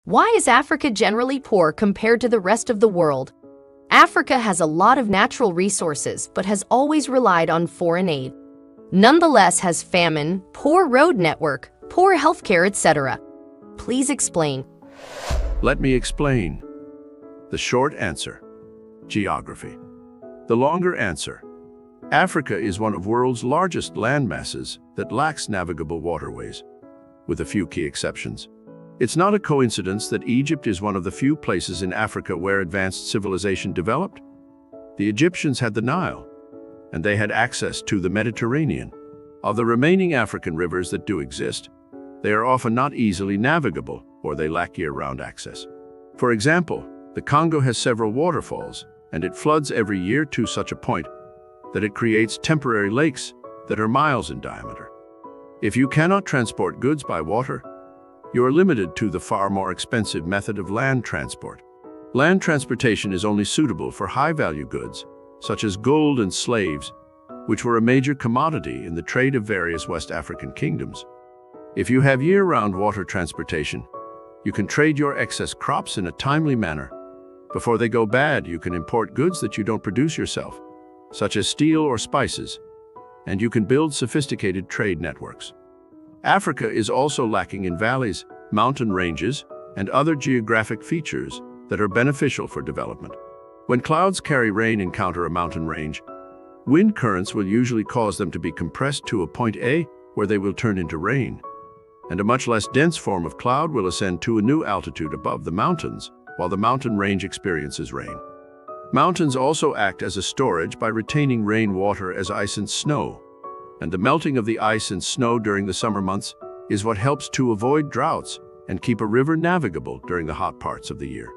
Why is Africa generally poor compared to the rest of the world? Africa has a lot of natural resources but has always relied on foreign aid. Nonetheless has famine, poor road network, poor healthcare, etc. Please explain. Let me explain. The short answer: geography. The longer answer: Africa is one of the world's largest landmasses that lacks navigable waterways, with a few key exceptions. It's not a coincidence that Egypt is one of the few places in Africa where advanced civilization developed. The Egyptians had the Nile, and they had access to the Mediterranean. Of the remaining African rivers that do exist, they are often not easily navigable, or they lack year-round access. For example, the Congo has several waterfalls, and it floods every year to such a point that it creates temporary lakes that are miles in diameter. If you cannot transport goods by water, you are limited to the far more expensive method of land transport. Land transportation is only suitable for high-value goods, such as gold and slaves, which were a major commodity in the trade of various West African kingdoms. If you have year-round water transportation, you can trade your excess crops in a timely manner. Before they go bad, you can import goods that you don't produce yourself, such as steel or spices, and you can build sophisticated trade networks. Africa is also lacking in valleys, mountain ranges, and other geographic features that are beneficial for development. When clouds carry rain and encounter a mountain range, wind currents will usually cause them to be compressed to a point A where they will turn into rain, and a much less dense form of cloud will ascend to a new altitude above the mountains while the mountain range experiences rain. Mountains also act as a storage by retaining rainwater as ice and snow, and the melting of the ice and snow during the summer months is what helps to avoid droughts and keep a river navigable during the hot parts of the year.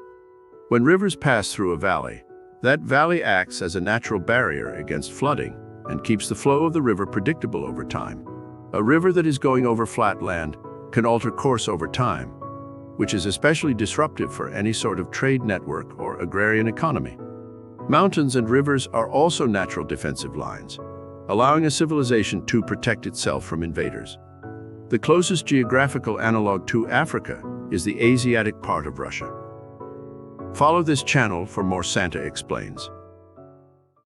When rivers pass through a valley, that valley acts as a natural barrier against flooding and keeps the flow of the river predictable over time. A river that is going over flat land can alter course over time, which is especially disruptive for any sort of trade network or agrarian economy. Mountains and rivers are also natural defensive lines, allowing a civilization to protect itself from invaders. The closest geographical analog to Africa is the Asiatic part of Russia. Follow this channel for more Santa Explains.